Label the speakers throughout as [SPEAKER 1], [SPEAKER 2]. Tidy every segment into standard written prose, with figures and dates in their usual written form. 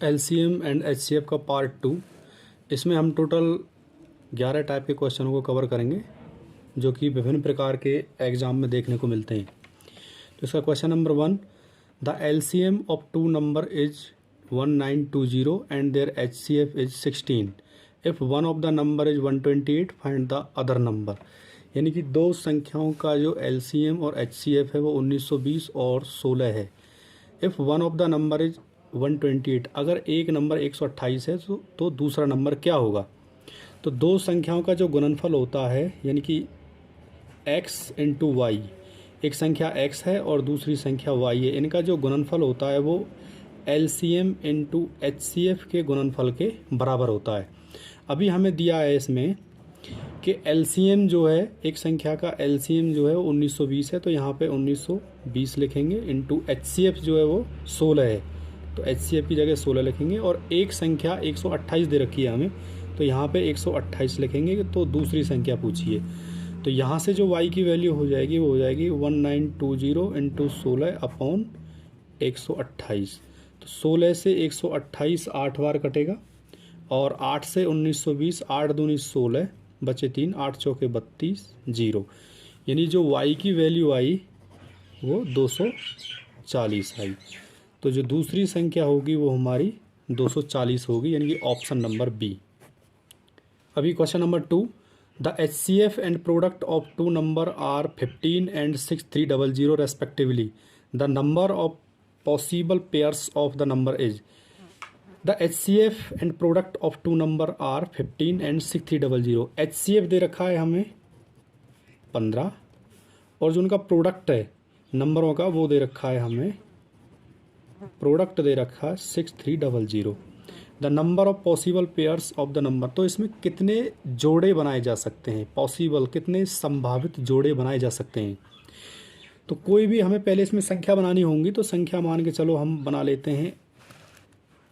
[SPEAKER 1] LCM and HCF का part 2। इसमें हम टोटल 11 टाइप के क्वेश्चनों को कवर करेंगे जो कि विभिन्न प्रकार के एग्ज़ाम में देखने को मिलते हैं। तो इसका question number 1, the LCM of two number is 1920 and their HCF is 16। If one of the number is 128 find the other number. यानी कि दो संख्याओं का जो एलसीएम और एचसीएफ है वो 1920 और 16 है। If one of the number is 128, अगर एक नंबर 128 है तो दूसरा नंबर क्या होगा। तो दो संख्याओं का जो गुणनफल होता है यानी कि x इंटू वाई, एक संख्या x है और दूसरी संख्या y है, इनका जो गुणनफल होता है वो LCM इंटू HCF के गुणनफल के बराबर होता है। अभी हमें दिया है इसमें कि LCM जो है, एक संख्या का LCM जो है वो 1920 है, तो यहाँ पे 1920 लिखेंगे इंटू HCF जो है वो 16 है, तो HCF की जगह 16 लिखेंगे। और एक संख्या 128 दे रखी है हमें, तो यहाँ पे 128 लिखेंगे। तो दूसरी संख्या पूछिए, तो यहाँ से जो y की वैल्यू हो जाएगी वो हो जाएगी 1920 इंटू 16 अपॉन 128। तो 16 से 128 8 बार कटेगा और 8 से 1920, 8 दूनी 16 बचे 3, 8 चौके 32, 0। यानी जो y की वैल्यू आई वो 240 आई। तो जो दूसरी संख्या होगी वो हमारी 240 होगी, यानी कि ऑप्शन नंबर बी। अभी question number 2, the HCF and product of two number are 15 and 6300 respectively. The number of possible pairs of the number is. The HCF and product of two number are 15 and 6300। HCF दे रखा है हमें 15 और जो उनका product है नंबरों का वो दे रखा है हमें, प्रोडक्ट दे रखा है 6300। The number of possible pairs of the number, तो इसमें कितने जोड़े बनाए जा सकते हैं, पॉसिबल कितने संभावित जोड़े बनाए जा सकते हैं। तो कोई भी हमें पहले इसमें संख्या बनानी होंगी, तो संख्या मान के चलो हम बना लेते हैं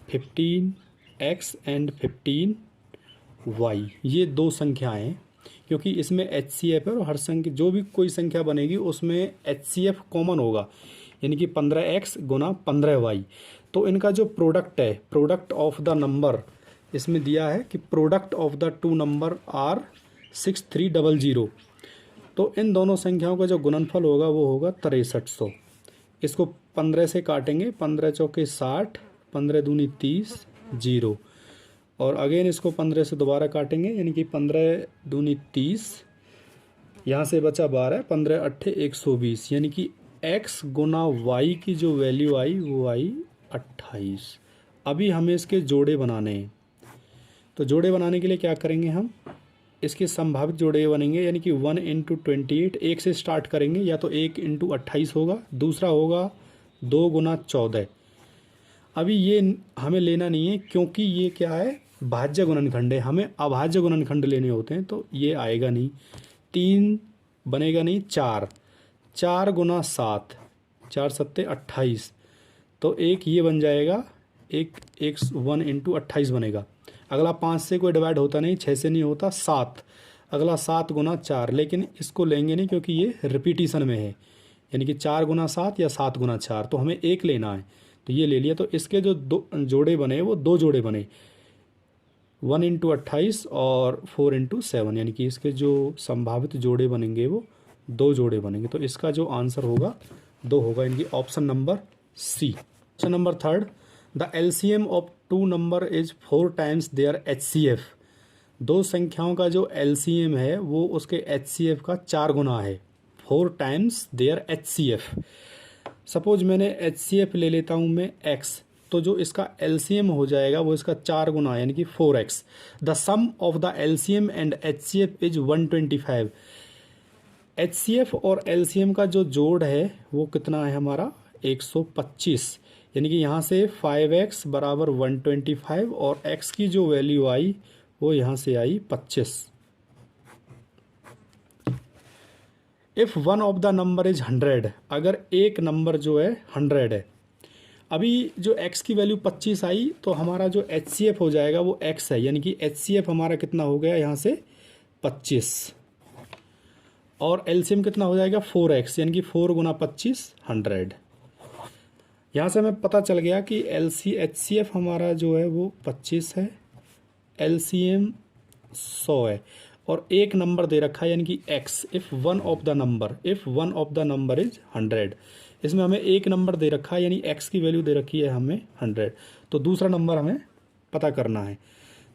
[SPEAKER 1] 15x एंड 15y। ये दो संख्याएं हैं क्योंकि इसमें HCF है और हर संख्या जो भी कोई संख्या बनेगी उसमें HCF कॉमन होगा, यानी कि 15x गुना 15y। तो इनका जो प्रोडक्ट है, प्रोडक्ट ऑफ द नंबर इसमें दिया है कि product of the two number are 6300। तो इन दोनों संख्याओं का जो गुणनफल होगा वो होगा 6300। इसको 15 से काटेंगे, 15 चौके 60, 15 दूनी 30, 0। और अगेन इसको 15 से दोबारा काटेंगे, यानी कि 15 दूनी 30, यहाँ से बचा 12, 15 अट्ठे 120, यानी कि x गुना y की जो वैल्यू आई वो आई 28। अभी हमें इसके जोड़े बनाने हैं, तो जोड़े बनाने के लिए क्या करेंगे हम, इसके संभावित जोड़े बनेंगे, यानी कि 1 इंटू 28, एक से स्टार्ट करेंगे, या तो 1 इंटू 28 होगा, दूसरा होगा 2 गुना 14। अभी ये हमें लेना नहीं है क्योंकि ये क्या है, भाज्य गुणनखंड है, हमें अभाज्य गुणनखंड लेने होते हैं, तो ये आएगा नहीं। 3 बनेगा नहीं, 4 गुना 7, 4 सत्ते 28, तो एक ये बन जाएगा, एक 1 इंटू 28 बनेगा। अगला 5 से कोई डिवाइड होता नहीं, 6 से नहीं होता, 7, अगला 7 गुना 4, लेकिन इसको लेंगे नहीं क्योंकि ये रिपीटिशन में है, यानी कि 4 गुना 7 या 7 गुना 4, तो हमें एक लेना है, तो ये ले लिया। तो इसके जो दो जोड़े बने वो दो जोड़े बने, 1 इंटू 28 और 4 इंटू 7, यानी कि इसके जो संभावित जोड़े बनेंगे वो 2 जोड़े बनेंगे। तो इसका जो आंसर होगा 2 होगा, यानी कि option number C. Question number 3, the LCM of two number is 4 times their HCF। दो संख्याओं का जो LCM है वो उसके HCF का 4 गुना है, 4 टाइम्स देयर HCF। सपोज मैंने HCF ले लेता हूँ मैं x, तो जो इसका LCM हो जाएगा वो इसका 4 गुना यानी कि 4x। The sum of the LCM and HCF is 125। HCF और LCM का जो जोड़ है वो कितना है हमारा, 125, यानी कि यहाँ से 5x बराबर 125 और x की जो वैल्यू आई वो यहाँ से आई 25। If one of the number is 100, अगर एक नंबर जो है 100 है। अभी जो x की वैल्यू 25 आई तो हमारा जो HCF हो जाएगा वो x है, यानी कि HCF हमारा कितना हो गया यहाँ से 25, और LCM कितना हो जाएगा 4x, यानी कि 4 गुना 25 100। यहाँ से हमें पता चल गया कि HCF हमारा जो है वो 25 है, LCM 100 है, और एक नंबर दे रखा है यानी कि x। If one of the number is 100, इसमें हमें एक नंबर दे रखा है यानी x की वैल्यू दे रखी है हमें 100, तो दूसरा नंबर हमें पता करना है।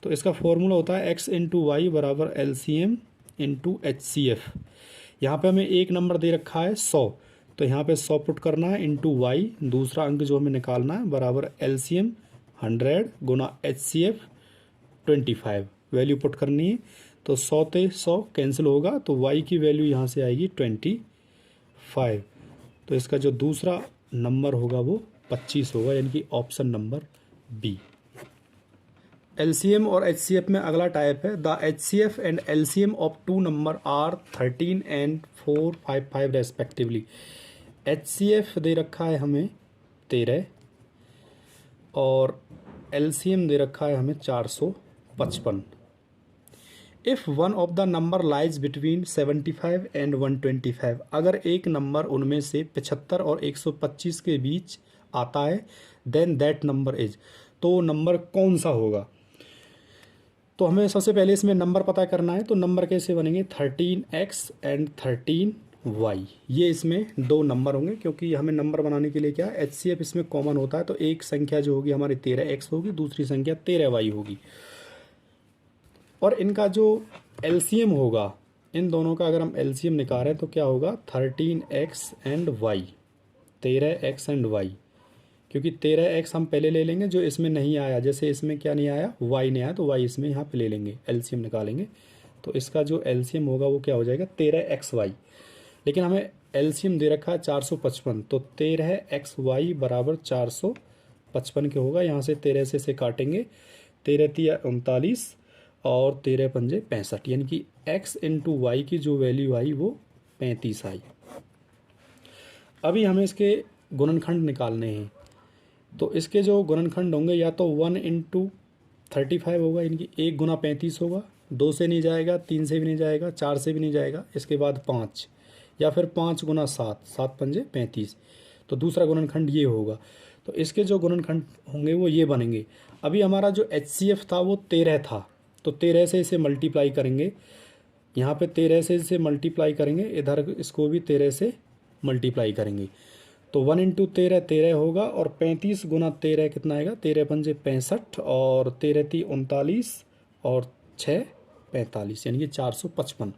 [SPEAKER 1] तो इसका फॉर्मूला होता है x इंटू वाई बराबर LCM इंटू HCF। यहाँ पे हमें एक नंबर दे रखा है 100, तो यहाँ पे 100 पुट करना है इंटू वाई, दूसरा अंक जो हमें निकालना है बराबर LCM 100 गुना HCF 25, वैल्यू पुट करनी है। तो 100 से 100 कैंसिल होगा, तो y की वैल्यू यहाँ से आएगी 25। तो इसका जो दूसरा नंबर होगा वो 25 होगा, यानी कि ऑप्शन नंबर बी। LCM और HCF में अगला टाइप है the HCF and LCM of two number are 13 and 455 respectively. HCF दे रखा है हमें 13 और LCM दे रखा है हमें 455। If one of the number lies between 75 and 125, अगर एक नंबर उनमें से 75 और 125 के बीच आता है, देन दैट नंबर इज, तो नंबर कौन सा होगा। तो हमें सबसे पहले इसमें नंबर पता करना है। तो नंबर कैसे बनेंगे, 13x एंड 13y, ये इसमें दो नंबर होंगे, क्योंकि हमें नंबर बनाने के लिए क्या HCF इसमें कॉमन होता है। तो एक संख्या जो होगी हमारी 13x होगी, दूसरी संख्या 13y होगी, और इनका जो LCM होगा, इन दोनों का अगर हम LCM निकालें तो क्या होगा 13x and y, 13x and y, क्योंकि 13x हम पहले ले लेंगे जो इसमें नहीं आया, जैसे इसमें क्या नहीं आया, y नहीं आया, तो y इसमें यहाँ पे ले लेंगे, LCM निकालेंगे। तो इसका जो LCM होगा वो क्या हो जाएगा 13xy, लेकिन हमें LCM दे रखा है 455, तो 13xy बराबर 455 के होगा। यहाँ से 13 से इसे काटेंगे, 13 तिया 39 और 13 पंजे 65, यानी कि x इंटू वाई की जो वैल्यू आई वो 35 आई। अभी हमें इसके गुणनखंड निकालने हैं। तो इसके जो गुणनखंड होंगे या तो 1 इंटू 35 होगा, यानी कि 1 गुना 35 होगा, 2 से नहीं जाएगा, 3 से भी नहीं जाएगा, 4 से भी नहीं जाएगा, इसके बाद 5, या फिर 5 गुना 7, 7 पंजे 35, तो दूसरा गुणनखंड ये होगा। तो इसके जो गुणनखंड होंगे वो ये बनेंगे। अभी हमारा जो HCF था वो 13 था, तो 13 से इसे मल्टीप्लाई करेंगे, यहाँ पे 13 से इसे मल्टीप्लाई करेंगे, इधर इसको भी 13 से मल्टीप्लाई करेंगे। तो 1 इंटू 13 13 होगा, और 35 गुना 13 कितना आएगा, 13 पंजे 65, और 13 ती 39 और 6 45, यानी कि 455।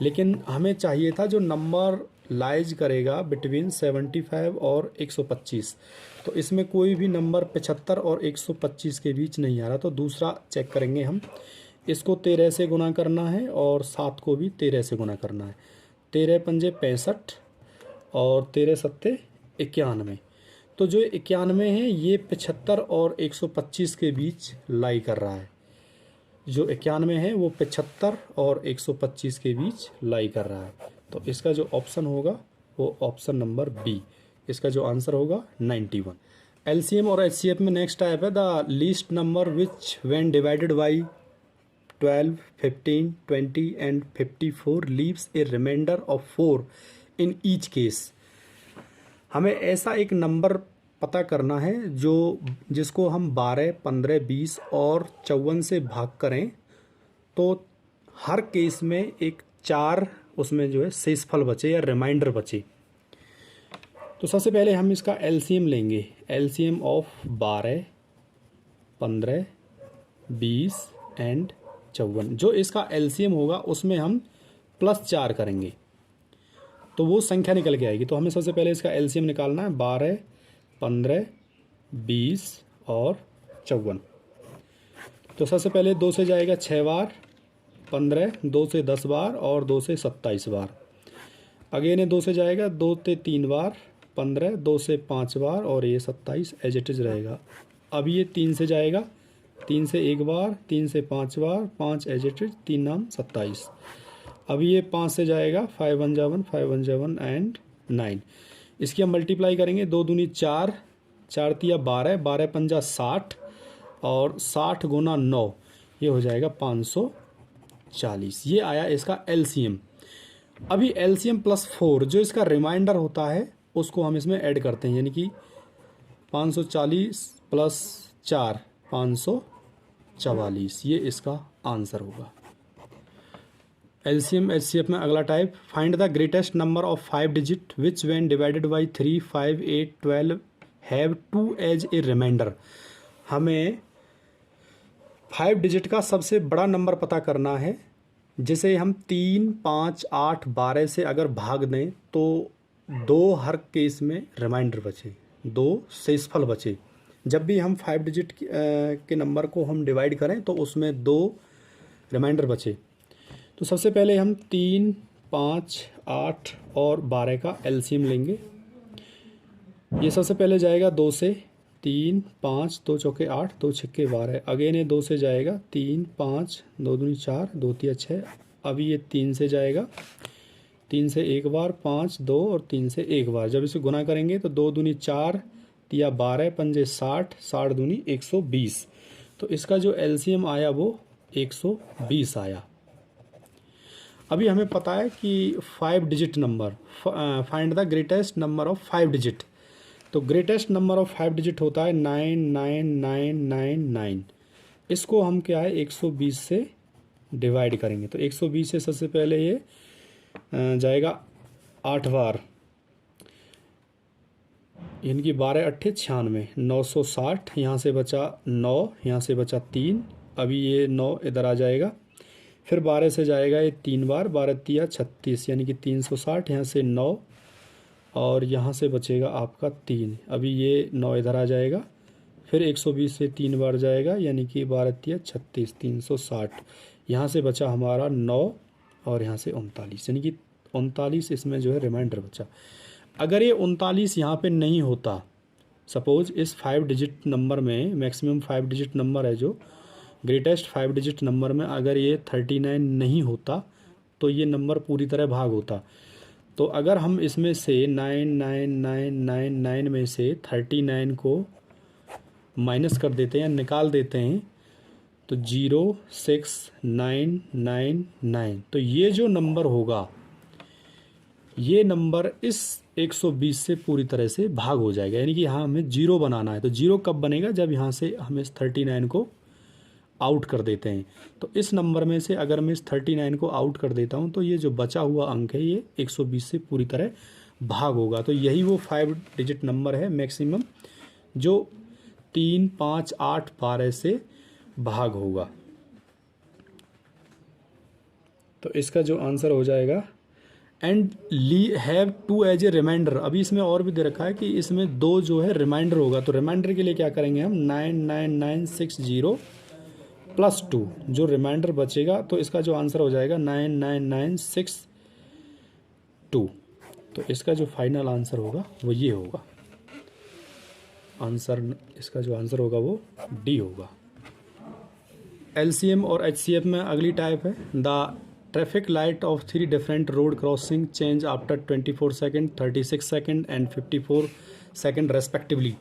[SPEAKER 1] लेकिन हमें चाहिए था जो नंबर लाइज करेगा बिटवीन 75 और 125, तो इसमें कोई भी नंबर 75 और 125 के बीच नहीं आ रहा, तो दूसरा चेक करेंगे हम। इसको 13 से गुना करना है और 7 को भी 13 से गुना करना है, 13 पंजे 65 और 13 सत्ते 91। तो जो 91 है ये 75 और 125 के बीच लाई कर रहा है, जो 91 है वो 75 और 125 के बीच लाई कर रहा है। तो इसका जो ऑप्शन होगा वो ऑप्शन नंबर बी, इसका जो आंसर होगा 91। LCM और HCF में नेक्स्ट टाइप है the least number which when divided by 12, 15, 20 and 54 leaves a reminder of 4 in each case. हमें ऐसा एक नंबर पता करना है जो जिसको हम 12, 15, 20 और 54 से भाग करें तो हर केस में एक 4 उसमें जो है शेषफल बचे या रिमाइंडर बचे। तो सबसे पहले हम इसका LCM लेंगे, LCM ऑफ 12, 15, 20 एंड 54। जो इसका LCM होगा उसमें हम +4 करेंगे तो वो संख्या निकल के आएगी। तो हमें सबसे पहले इसका LCM निकालना है, 12, 15, 20 और 54। तो सबसे पहले 2 से जाएगा 6 बार, 15, 2 से 10 बार और 2 से 27 बार। अगेन 2 से जाएगा 2 से 3 बार, 15, 2 से 5 बार और ये 27 एज इट इज रहेगा। अब ये 3 से जाएगा, 3 से 1 बार, 3 से 5 बार, 5 एज इट इज, 3 नाम 27। अब ये 5 से जाएगा, 5 1 जा 1, 5 1 जा 1 एंड 9। इसकी हम मल्टीप्लाई करेंगे, 2 दूनी 4, 4 तिया 12, 12 पंजा 60 और 60 गुना 9 ये हो जाएगा 540। ये आया इसका LCM। अभी LCM +4 जो इसका रिमाइंडर होता है उसको हम इसमें ऐड करते हैं, यानी कि 540 प्लस 4 544, ये इसका आंसर होगा। एलसीएम एचसीएफ में अगला type, find the greatest number of 5 digit which when divided by 3, 5, 8, 12 have 2 as a reminder. हमें 5 डिजिट का सबसे बड़ा नंबर पता करना है, जिसे हम 3, 5, 8, 12 से अगर भाग दें तो 2 हर केस में रिमाइंडर बचे, 2 शेषफल बचे। जब भी हम 5 डिजिट के नंबर को हम डिवाइड करें तो उसमें 2 रिमाइंडर बचे। तो सबसे पहले हम 3, 5, 8 और 12 का एलसीएम लेंगे। ये सबसे पहले जाएगा 2 से, 3, 5, 2 चौके 8, 2 छक्के 12। अगेन ये 2 से जाएगा, 3, 5, 2 दूनी 4, 2 तिया 6। अभी ये 3 से जाएगा, 3 से एक बार, 5, 2 और 3 से एक बार। जब इसे गुना करेंगे तो 2 दूनी 4, तिया 12, पंजे 60, 60 दूनी 120। तो इसका जो एलसीएम आया वो 120 आया। अभी हमें पता है कि 5 digit number, find the greatest number of 5 digit. तो ग्रेटेस्ट नंबर ऑफ 5 डिजिट होता है 99999। इसको हम क्या है 120 से डिवाइड करेंगे। तो 120 से सबसे पहले ये जाएगा 8 बार, इनकी 12 अट्ठे 96, 960। यहाँ से बचा 9, यहाँ से बचा 3। अभी ये 9 इधर आ जाएगा, फिर 12 से जाएगा ये 3 बार, 12 तिया 36, यानी कि 360। यहाँ से 9 और यहाँ से बचेगा आपका 3। अभी ये 9 इधर आ जाएगा, फिर 120 से 3 बार जाएगा, यानी कि 12 तिया 36, 360। यहाँ से बचा हमारा 9 और यहाँ से 39, यानी कि 39 इसमें जो है रिमाइंडर बचा। अगर ये 39 यहाँ पे नहीं होता, सपोज इस 5 डिजिट नंबर में मैक्सिमम 5 डिजिट नंबर है जो ग्रेटेस्ट 5 डिजिट नंबर में, अगर ये 39 नहीं होता तो ये नंबर पूरी तरह भाग होता। तो अगर हम इसमें से 99999 में से 39 को माइनस कर देते हैं या निकाल देते हैं तो 06999, तो ये जो नंबर होगा ये नंबर इस 120 से पूरी तरह से भाग हो जाएगा। यानी कि यहाँ हमें 0 बनाना है। तो 0 कब बनेगा, जब यहाँ से हम इस 39 को आउट कर देते हैं। तो इस नंबर में से अगर मैं इस 39 को आउट कर देता हूँ तो ये जो बचा हुआ अंक है ये 120 से पूरी तरह भाग होगा। तो यही वो 5 डिजिट नंबर है मैक्सिमम जो 3, 5, 8, 12 से भाग होगा। तो इसका जो आंसर हो जाएगा and have 2 as a reminder. अभी इसमें और भी दे रखा है कि इसमें 2 जो है रिमाइंडर होगा। तो रिमाइंडर के लिए क्या करेंगे हम 99960 प्लस 2, जो रिमाइंडर बचेगा तो इसका जो आंसर हो जाएगा 99962। तो इसका जो फाइनल आंसर होगा वो ये होगा। आंसर इसका जो आंसर होगा वो डी होगा। एलसीएम और एचसीएफ में अगली टाइप है, the traffic light of 3 different road crossing change after 24 second, 36 second and 54 second respectively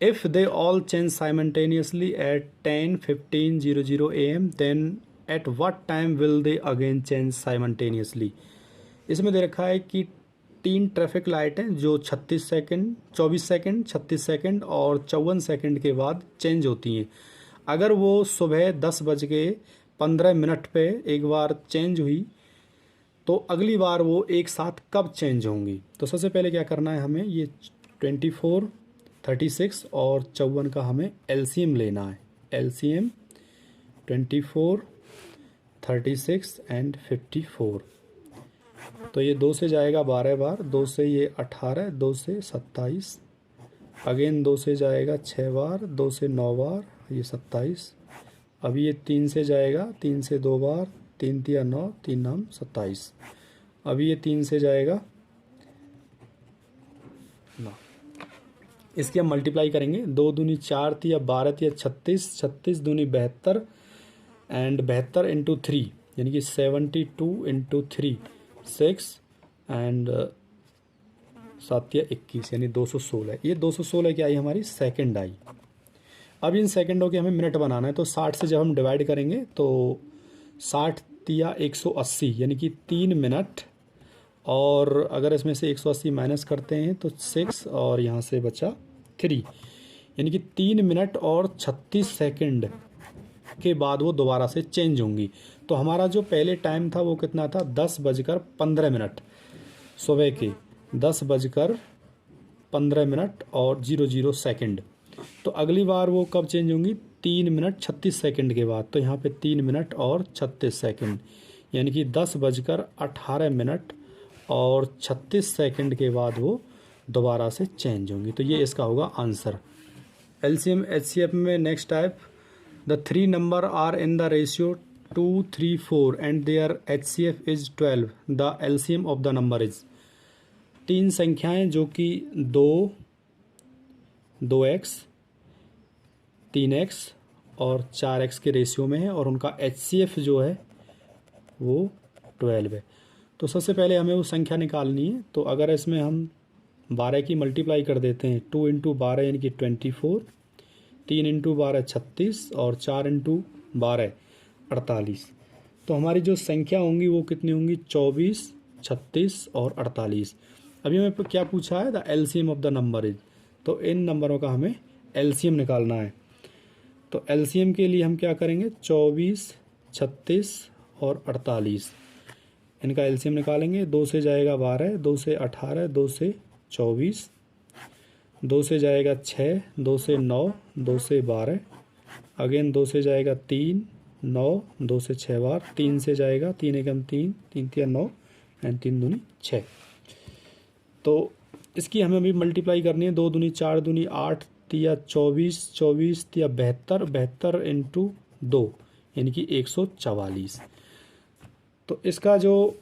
[SPEAKER 1] if they all change simultaneously at 10:15:00 am, then at what time will they again change simultaneously। इसमें दे रखा है कि 3 traffic light हैं जो 36 second, 24 second, 36 second और 54 second के बाद change होती हैं। अगर वो सुबह 10:15 पे एक बार चेंज हुई तो अगली बार वो एक साथ कब चेंज होंगी। तो सबसे पहले क्या करना है, हमें ये 24, 36 और 54 का हमें एलसीएम लेना है। LCM 24, 36 and 54। तो ये 2 से जाएगा 12 बार, 2 से ये 18, 2 से 27, अगेन 2 से जाएगा 6 बार, 2 से 9 बार, ये 27। अभी ये 3 से जाएगा, 3 से 2 बार, 3 तिया 9, 3 नाम 27। अभी ये 3 से जाएगा 9, इसकी हम मल्टीप्लाई करेंगे। 2 दूनी 4 तिया 12 तिया 36, 36 दूनी 72 एंड 72 इंटू 3 यानी कि 72 इंटू 3 6 एंड 7 तिया 21 यानी 216। ये 216 क्या आई हमारी सेकंड आई। अब इन सेकंडों के हमें मिनट बनाना है। तो 60 से जब हम डिवाइड करेंगे तो 60 तिया 180 यानी कि 3 मिनट, और अगर इसमें से 180 माइनस करते हैं तो 6 और यहाँ से बचा 3, यानी कि 3 मिनट और 36 सेकंड के बाद वो दोबारा से चेंज होंगी। तो हमारा जो पहले टाइम था वो कितना था, 10:15 सुबह के 10:15 और 00 सेकंड। तो अगली बार वो कब चेंज होंगी, 3 मिनट 36 सेकंड के बाद। तो यहाँ पे 3 मिनट और 36 सेकंड, यानी कि 10:18 और 36 सेकंड के बाद वो दोबारा से चेंज होंगी। तो ये इसका होगा आंसर। एलसीएम एचसीएफ में next type, the 3 number are in the ratio 2, 3, 4 and their HCF is 12, the LCM of the number is. 3 संख्याएं जो कि 2, 2x, 3x और 4x के रेशियो में है और उनका एचसीएफ जो है वो 12 है। तो सबसे पहले हमें वो संख्या निकालनी है। तो अगर इसमें हम 12 की मल्टीप्लाई कर देते हैं, 2 × 12 यानी कि 24, 3 × 12 36 और 4 × 12 48। तो हमारी जो संख्या होंगी वो कितनी होंगी, 24, 36 और 48। अभी हमें क्या पूछा है, the LCM of the number is. तो इन नंबरों का हमें एलसीएम निकालना है। तो एलसीएम के लिए हम क्या करेंगे, 24, 36 और 48, इनका एलसीएम निकालेंगे। 2 से जाएगा 12, 2 से 18, 2 से 24, 2 से जाएगा 6, 2 से 9, 2 से 12, अगेन 2 से जाएगा 3, 9, 2 से 6 बार, 3 से जाएगा 3 एकम 3, 3 तिया 9 एंड 3 दूनी 6। तो इसकी हमें अभी मल्टीप्लाई करनी है। 2 दूनी 4 दूनी 8, तिया 24, 24 तिया 72, 72 × 2 यानी कि 144। तो इसका जो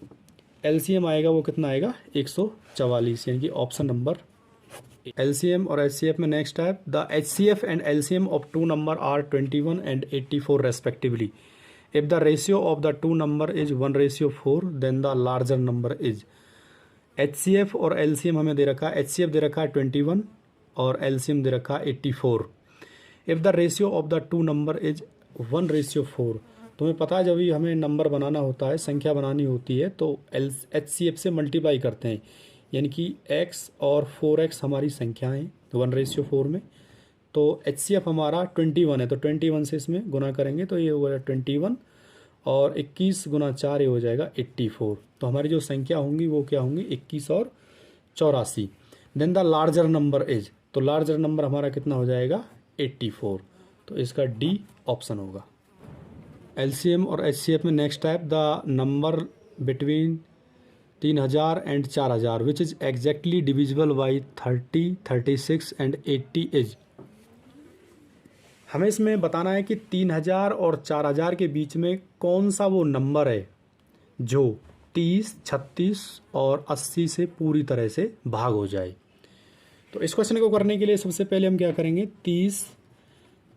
[SPEAKER 1] एलसीएम आएगा वो कितना आएगा, 144, यानी कि ऑप्शन नंबर। एलसीएम और एचसीएफ में next type, the HCF and LCM of 2 number are 21 and 84 respectively. If the ratio of the 2 number is 1:4 then the larger number is. HCF और एलसीएम हमें दे रखा है, एचसीएफ दे रखा है 21 और एलसीएम दे रखा है 84। If the ratio of the 2 number is 1:4, तुम्हें पता है जब भी हमें नंबर बनाना होता है, संख्या बनानी होती है, तो एचसीएफ से मल्टीप्लाई करते हैं, यानी कि x और 4x हमारी संख्याएं हैं 1:4 में। तो एचसीएफ हमारा 21 है, तो 21 से इसमें गुना करेंगे तो ये हो गया 21 और 21 × 4 ये हो जाएगा 84। तो हमारी जो संख्या होंगी वो क्या होंगी, 21 और 84। Then the larger number is, तो लार्जर नंबर हमारा कितना हो जाएगा, 84। तो इसका डी ऑप्शन होगा। एलसीएम और एचसीएफ में next type, the number between 3000 and 4000 which is exactly divisible by 30, 36 and 80 इज। हमें इसमें बताना है कि 3000 और 4000 के बीच में कौन सा वो नंबर है जो 30, 36 और 80 से पूरी तरह से भाग हो जाए। तो इस क्वेश्चन को करने के लिए सबसे पहले हम क्या करेंगे, 30,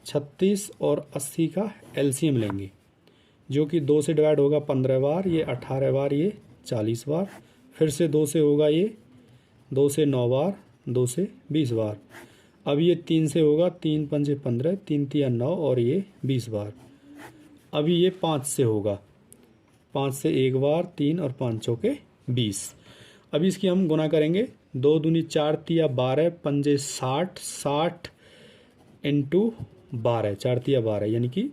[SPEAKER 1] 36 और 80 का एलसीएम लेंगे, जो कि 2 से डिवाइड होगा 15 बार, ये 18 बार, ये 40 बार, फिर से 2 से होगा ये 2 से 9 बार, 2 से 20 बार। अब ये 3 से होगा 3 × 5 = 15, 3 तिया 9 और ये 20 बार। अभी ये 5 से होगा, 5 से 1 बार, 3 और 5 चौके 20। अभी इसकी हम गुना करेंगे, 2 दूनी 4 तिया 12, 5 60, 60 × 12, 4 तिया 12 यानी कि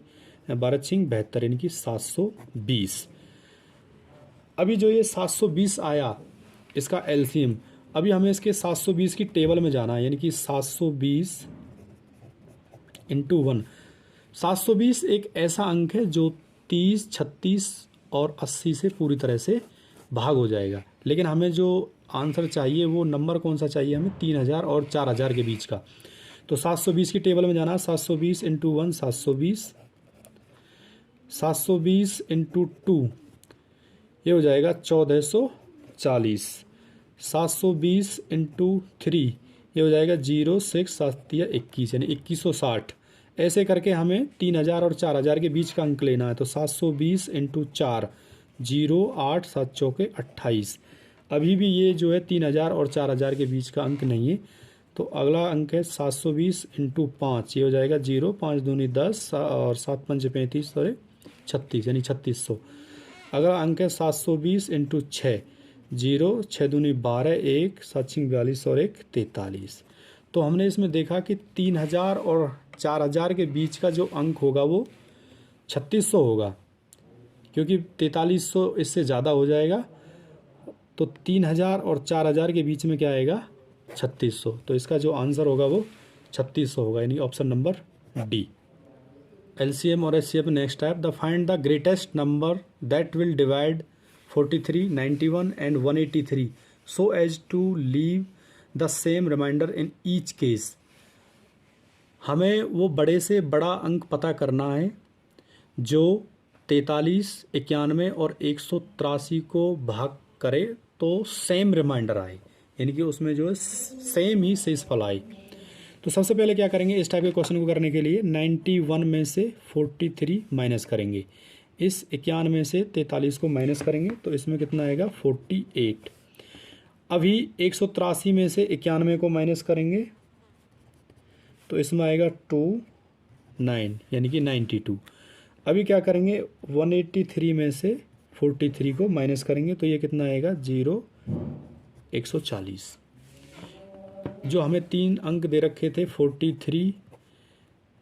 [SPEAKER 1] 12 × 72 यानी कि 720। अभी जो ये 720 आया इसका एलसीएम, अभी हमें इसके 720 की टेबल में जाना है, यानी कि 720 × 1। 720 एक ऐसा अंक है जो 30, 36 और 80 से पूरी तरह से भाग हो जाएगा। लेकिन हमें जो आंसर चाहिए वो नंबर कौन सा चाहिए, हमें 3000 और 4000 के बीच का। तो 720 की टेबल में जाना है, 720 × 1 720, 720 × 2 ये हो जाएगा 1440, 720 × 3 ये हो जाएगा 0, 6, 7 या 21 यानी 2160। ऐसे करके हमें 3000 और 4000 के बीच का अंक लेना है। तो 720 × 4 0, 8, 7 चौके 28। अभी भी ये जो है 3000 और 4000 के बीच का अंक नहीं है। तो अगला अंक है 720 × 5 ये हो जाएगा 0, 5 दूनी 10 और 7 पंजे 35 और 36 यानी 3600। अगला अंक है 720 × 6 0, 6 दूनी 12, 1, 7 छिंग 42 और 1 43। तो हमने इसमें देखा कि 3000 और 4000 के बीच का जो अंक होगा वो 3600 होगा, क्योंकि 4300 इससे ज़्यादा हो जाएगा। तो 3000 और 4000 के बीच में क्या आएगा? 3600। तो इसका जो आंसर होगा वो 3600 होगा, यानी ऑप्शन नंबर डी। एलसीएम और HCF next type. The find the greatest number that will divide 43, 91 and 183 so as to leave the same remainder in each case. हमें वो बड़े से बड़ा अंक पता करना है जो 43, 91 और 183 को भाग करे तो सेम रिमाइंडर आए, यानी कि उसमें जो है सेम ही शेषफल आए। तो सबसे पहले क्या करेंगे, इस टाइप के क्वेश्चन को करने के लिए 91 में से 43 माइनस करेंगे, इस 91 में से 43 को माइनस करेंगे, तो इसमें कितना आएगा? 48। अभी 183 में से 91 को माइनस करेंगे तो इसमें आएगा 29, यानी कि 92। अभी क्या करेंगे, 183 में से 43 को माइनस करेंगे तो ये कितना आएगा? 0, 140। जो हमें 3 अंक दे रखे थे 43,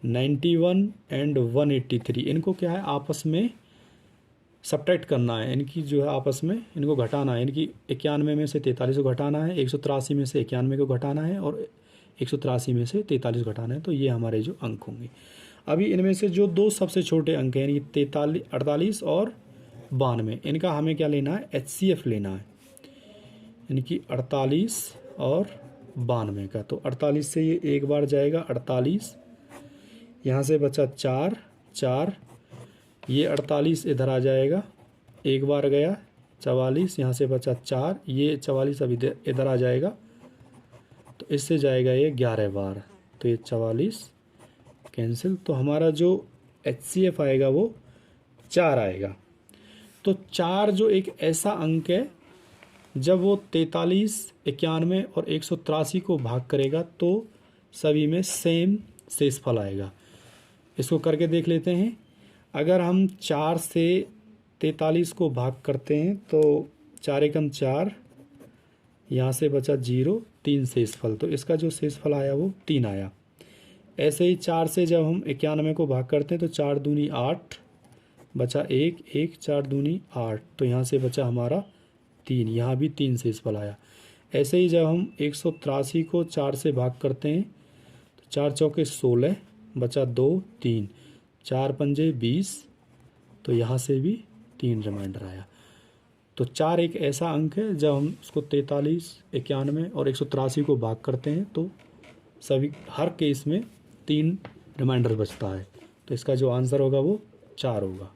[SPEAKER 1] 91 एंड 183, इनको क्या है? आपस में सब्ट्रैक्ट करना है, इनकी जो है आपस में इनको घटाना है, इनकी 91 में से 43 को घटाना है, 183 में से 91 को घटाना है और 183 में से 43 घटाना है। तो ये हमारे जो अंक होंगे। अभी इनमें से जो 2 सबसे छोटे अंक हैं, यानी 48 और 92, इनका हमें क्या लेना है? एचसीएफ लेना है, यानी कि 48 और 92 का। तो 48 से ये एक बार जाएगा 48, यहाँ से बचा 4, ये 48 इधर आ जाएगा, एक बार गया 44, यहाँ से बचा 4, ये 44 अब इधर आ जाएगा, तो इससे जाएगा ये 11 बार, तो ये 44 कैंसिल। तो हमारा जो एचसीएफ आएगा वो 4 आएगा। तो 4 जो एक ऐसा अंक है जब वो 43, 91 और 183 को भाग करेगा तो सभी में सेम शेषफल आएगा। इसको करके देख लेते हैं। अगर हम 4 से 43 को भाग करते हैं तो 4 एकम 4, यहाँ से बचा 0, 3 शेषफल, तो इसका जो शेषफल आया वो 3 आया। ऐसे ही 4 से जब हम 91 को भाग करते हैं तो 4 दूनी 8, बचा 1, 4 दूनी 8, तो यहाँ से बचा हमारा 3, यहाँ भी 3 शेषफल आया। ऐसे ही जब हम 183 को 4 से भाग करते हैं तो 4 चौके 16, बचा 2, 3, 4 पंजे 20, तो यहाँ से भी 3 रिमाइंडर आया। तो 4 एक ऐसा अंक है जब हम उसको 43, 91 और 183 को भाग करते हैं तो सभी हर केस में 3 रिमाइंडर बचता है। तो इसका जो आंसर होगा वो 4 होगा।